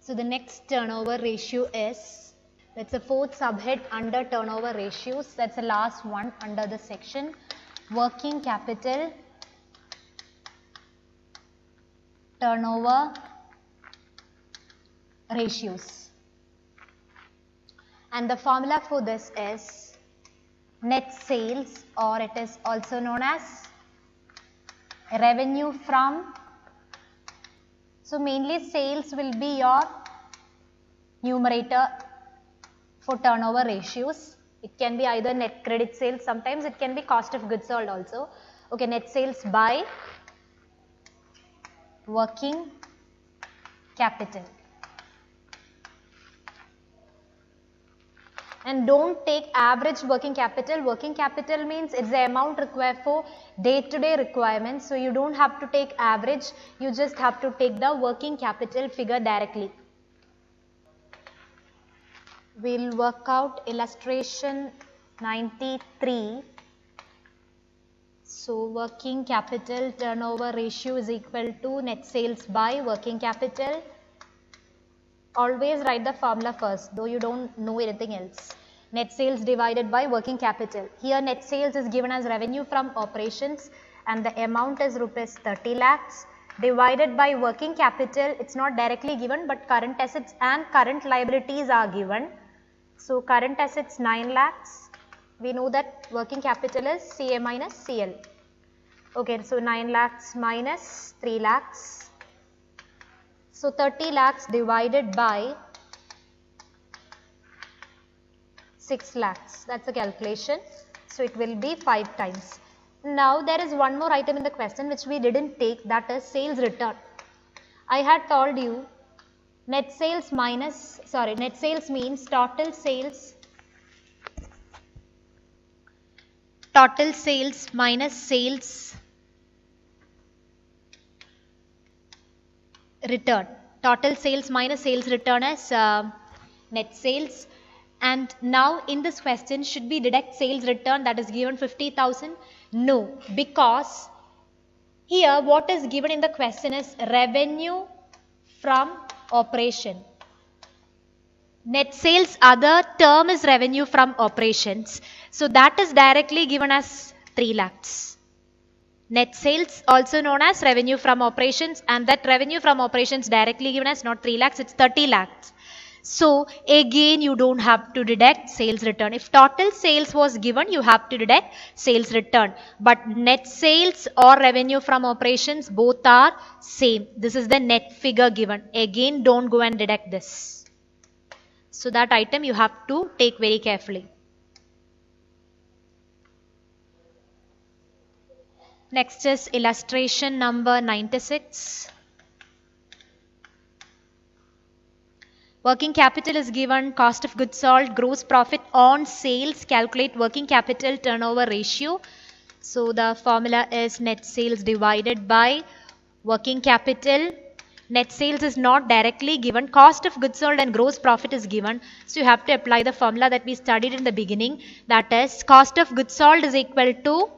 So the next turnover ratio is, that's the fourth subhead under turnover ratios. That's the last one under the section. Working capital turnover ratios. And the formula for this is net sales, or it is also known as revenue from. So mainly sales will be your numerator for turnover ratios. It can be either net credit sales, sometimes it can be cost of goods sold also. Okay, net sales by working capital. And don't take average working capital. Working capital means it's the amount required for day-to-day requirements. So you don't have to take average, you just have to take the working capital figure directly. We'll work out illustration 93. So working capital turnover ratio is equal to net sales by working capital. Always write the formula first, though you don't know anything else. Net sales divided by working capital. Here net sales is given as revenue from operations and the amount is rupees 30 lakhs divided by working capital. It's not directly given, but current assets and current liabilities are given. So current assets 9 lakhs. We know that working capital is CA minus CL. Okay, so 9 lakhs minus 3 lakhs. So 30 lakhs divided by 6 lakhs. That's the calculation. So it will be 5 times. Now there is one more item in the question which we didn't take, that is sales return. I had told you net sales minus, net sales means total sales minus sales return. Total sales minus sales return is net sales. And now in this question, should we deduct sales return that is given 50,000? No, because here what is given in the question is revenue from operation. Net sales other term is revenue from operations. So that is directly given as 3 lakhs. Net sales also known as revenue from operations, and that revenue from operations directly given as not 3 lakhs, it's 30 lakhs. So again you don't have to deduct sales return. If total sales was given, you have to deduct sales return. But net sales or revenue from operations both are same. This is the net figure given. Again don't go and deduct this. So that item you have to take very carefully. Next is illustration number 96. Working capital is given, cost of goods sold, gross profit on sales, calculate working capital turnover ratio. So the formula is net sales divided by working capital. Net sales is not directly given, cost of goods sold and gross profit is given. So you have to apply the formula that we studied in the beginning, that is cost of goods sold is equal to,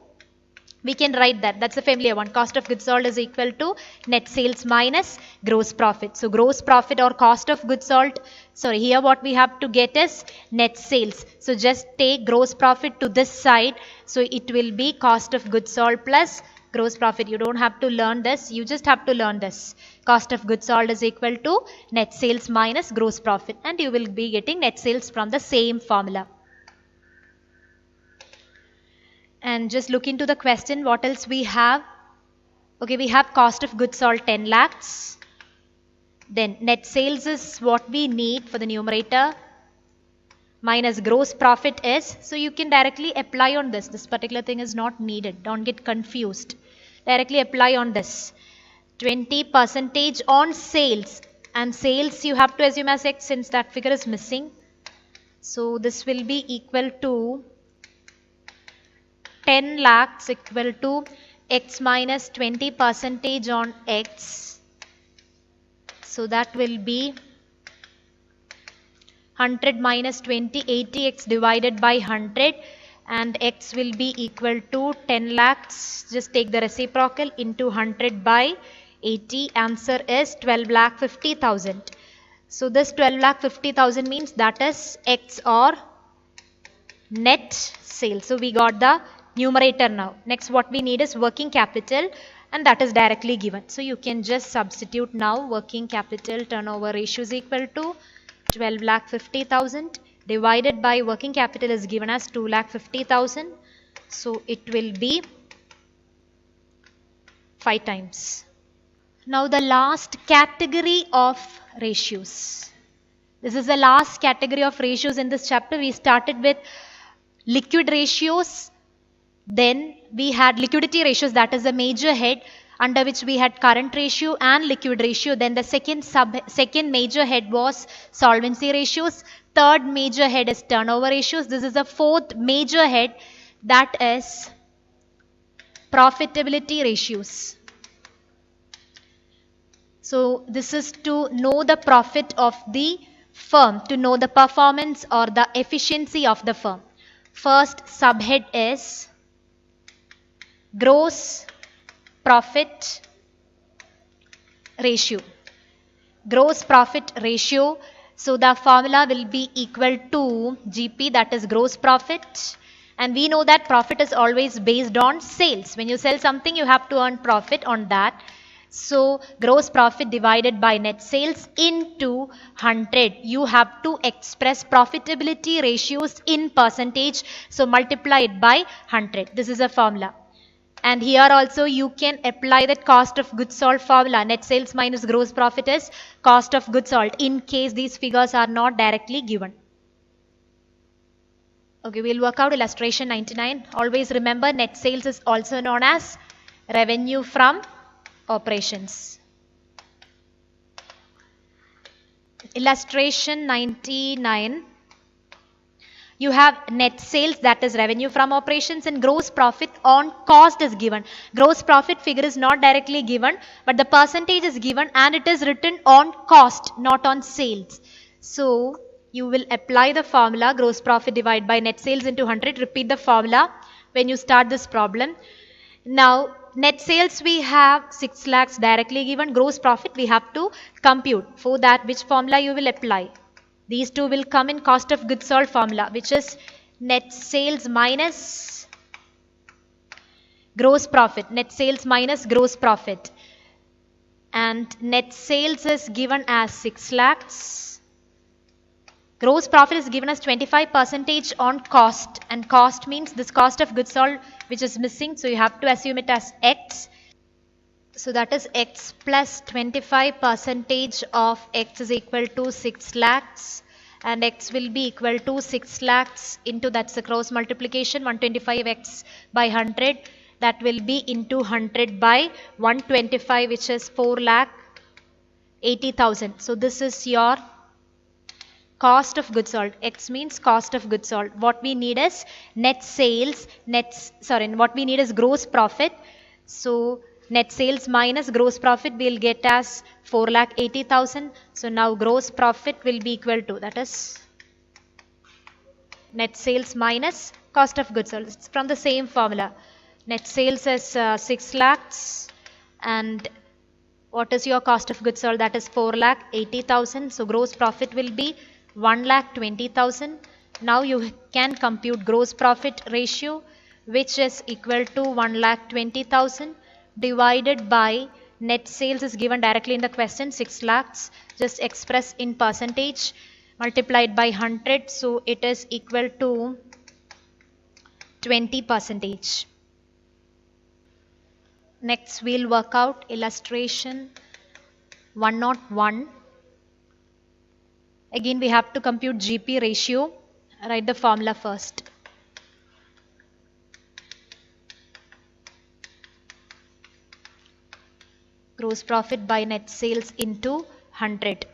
we can write that, that's a familiar one, cost of goods sold is equal to net sales minus gross profit. So gross profit or cost of goods sold, here what we have to get is net sales. So just take gross profit to this side. So it will be cost of goods sold plus gross profit. You don't have to learn this, you just have to learn this. Cost of goods sold is equal to net sales minus gross profit, and you will be getting net sales from the same formula. And just look into the question, what else we have? Okay, we have cost of goods sold 10 lakhs. Then net sales is what we need for the numerator. Minus gross profit is, so you can directly apply on this. This particular thing is not needed. Don't get confused. Directly apply on this. 20% on sales. And sales you have to assume as X since that figure is missing. So this will be equal to 10 lakhs equal to X minus 20% on X. So that will be 100 minus 20, 80x divided by 100, and X will be equal to 10 lakhs. Just take the reciprocal into 100 by 80. Answer is 12,50,000. So this 12,50,000 means that is X or net sales. So we got the numerator now. Next what we need is working capital, and that is directly given. So you can just substitute now. Working capital turnover ratio is equal to 12,50,000 divided by working capital is given as 2,50,000. So it will be 5 times. Now the last category of ratios. This is the last category of ratios in this chapter. We started with liquid ratios. Then we had liquidity ratios, that is the major head, under which we had current ratio and liquid ratio. Then the second major head was solvency ratios. Third major head is turnover ratios. This is the fourth major head, that is profitability ratios. So this is to know the profit of the firm, to know the performance or the efficiency of the firm. First subhead is gross profit ratio. Gross profit ratio. So the formula will be equal to GP, that is gross profit. And we know that profit is always based on sales. When you sell something, you have to earn profit on that. So gross profit divided by net sales into 100. You have to express profitability ratios in percentage. So multiply it by 100. This is a formula. And here also you can apply that cost of goods sold formula. Net sales minus gross profit is cost of goods sold, in case these figures are not directly given. Okay, we'll work out illustration 99. Always remember, net sales is also known as revenue from operations. Illustration 99. You have net sales, that is revenue from operations, and gross profit on cost is given. Gross profit figure is not directly given, but the percentage is given and it is written on cost, not on sales. So you will apply the formula gross profit divided by net sales into 100. Repeat the formula when you start this problem. Now net sales we have 6 lakhs directly given. Gross profit we have to compute. For that, which formula you will apply? These two will come in cost of goods sold formula, which is net sales minus gross profit. Net sales minus gross profit. And net sales is given as 6 lakhs. Gross profit is given as 25% on cost. And cost means this cost of goods sold which is missing. So you have to assume it as X. So that is X plus 25% of X is equal to 6 lakhs. And X will be equal to 6 lakhs into, that's the cross multiplication, 125X by 100. That will be into 100 by 125, which is 4,80,000. So this is your cost of goods sold. X means cost of goods sold. What we need is net sales, what we need is gross profit. So net sales minus gross profit we'll get as 4,80,000. So now gross profit will be equal to, that is net sales minus cost of goods sold. It's from the same formula. Net sales is 6 lakhs and what is your cost of goods sold? That is 4,80,000. So gross profit will be 1,20,000. Now you can compute gross profit ratio, which is equal to 1,20,000 divided by net sales is given directly in the question, 6 lakhs. Just express in percentage multiplied by 100. So it is equal to 20%. Next we'll work out illustration 101. Again we have to compute GP ratio. Write the formula first. Gross profit by net sales into 100.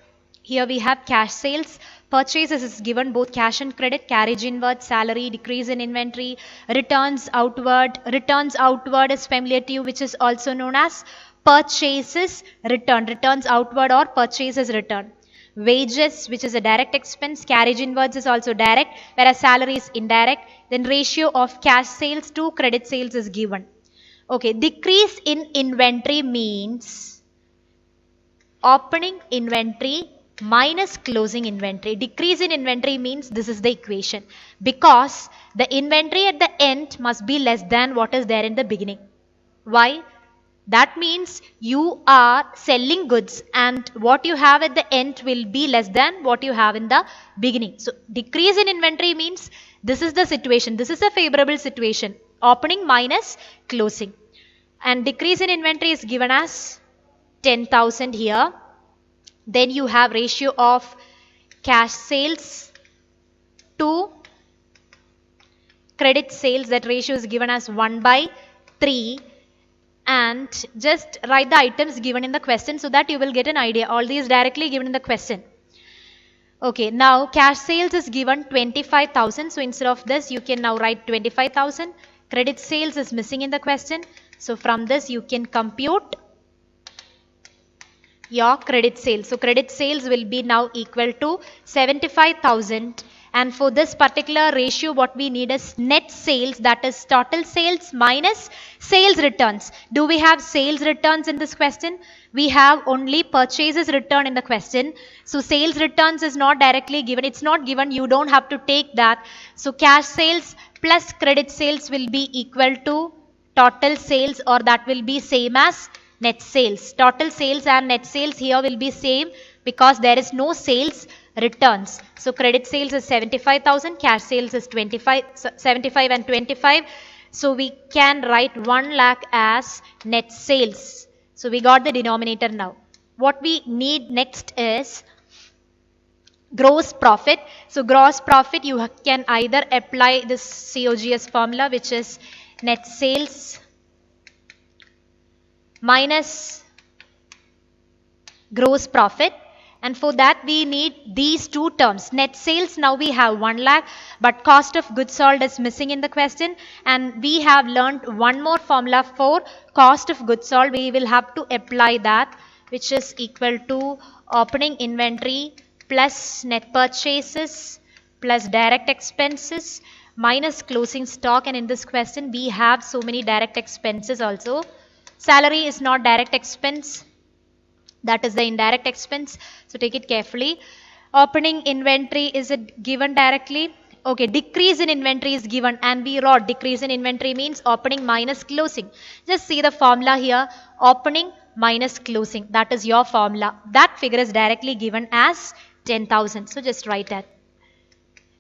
Here we have cash sales. Purchases is given both cash and credit. Carriage inward, salary, decrease in inventory, returns outward. Returns outward is familiar to you, which is also known as purchases return. Returns outward or purchases return. Wages, which is a direct expense. Carriage inwards is also direct, whereas salary is indirect. Then ratio of cash sales to credit sales is given. Okay, decrease in inventory means opening inventory minus closing inventory. Decrease in inventory means this is the equation, because the inventory at the end must be less than what is there in the beginning. Why? That means you are selling goods and what you have at the end will be less than what you have in the beginning. So decrease in inventory means this is the situation. This is a favorable situation. Opening minus closing. And decrease in inventory is given as 10,000 here. Then you have ratio of cash sales to credit sales. That ratio is given as 1/3. And just write the items given in the question so that you will get an idea. All these directly given in the question. Okay, now cash sales is given 25,000. So instead of this, you can now write 25,000. Credit sales is missing in the question. So from this, you can compute your credit sales. So credit sales will be now equal to 75,000. And for this particular ratio, what we need is net sales, that is total sales minus sales returns. Do we have sales returns in this question? We have only purchases return in the question. So sales returns is not directly given. It's not given. You don't have to take that. So cash sales plus credit sales will be equal to total sales, or that will be same as net sales. Total sales and net sales here will be same because there is no sales returns. So credit sales is 75,000, cash sales is 75 and 25. So we can write 1 lakh as net sales. So we got the denominator now. What we need next is gross profit. So gross profit, you can either apply this COGS formula, which is net sales minus gross profit. And for that we need these two terms. Net sales, now we have 1 lakh, but cost of goods sold is missing in the question. And we have learned one more formula for cost of goods sold. We will have to apply that, which is equal to opening inventory plus net purchases plus direct expenses minus closing stock. And in this question, we have so many direct expenses also. Salary is not direct expense. That is the indirect expense. So take it carefully. Opening inventory, is it given directly? Okay, decrease in inventory is given, and we wrote decrease in inventory means opening minus closing. Just see the formula here. Opening minus closing. That is your formula. That figure is directly given as 10,000. So just write that.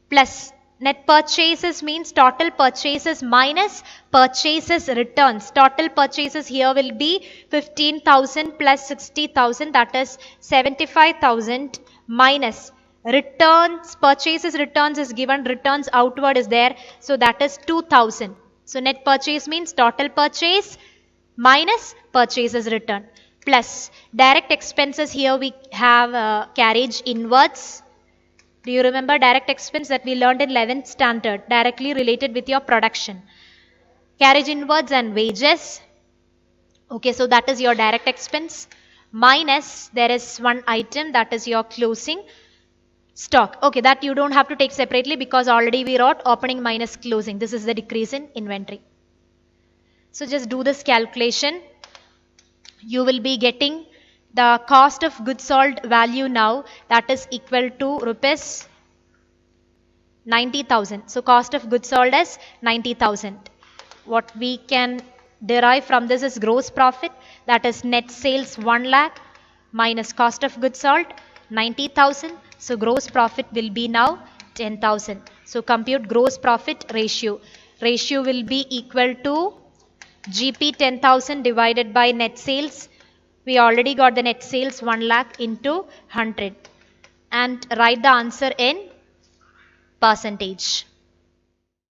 Plus net purchases means total purchases minus purchases returns. Total purchases here will be 15,000 plus 60,000, that is 75,000 minus returns. Purchases returns is given, returns outward is there, so that is 2,000. So net purchase means total purchase minus purchases return. Plus direct expenses, here we have carriage inwards. Do you remember direct expense that we learned in 11th standard, directly related with your production? Carriage inwards and wages. Okay, so that is your direct expense. Minus, there is one item, that is your closing stock. Okay, that you don't have to take separately because already we wrote opening minus closing. This is the decrease in inventory. So just do this calculation. You will be getting the cost of goods sold value now, that is equal to rupees 90,000. So cost of goods sold is 90,000. What we can derive from this is gross profit, that is net sales 1 lakh minus cost of goods sold 90,000. So gross profit will be now 10,000. So compute gross profit ratio. Ratio will be equal to GP 10,000 divided by net sales. We already got the net sales 1 lakh into 100, and write the answer in percentage.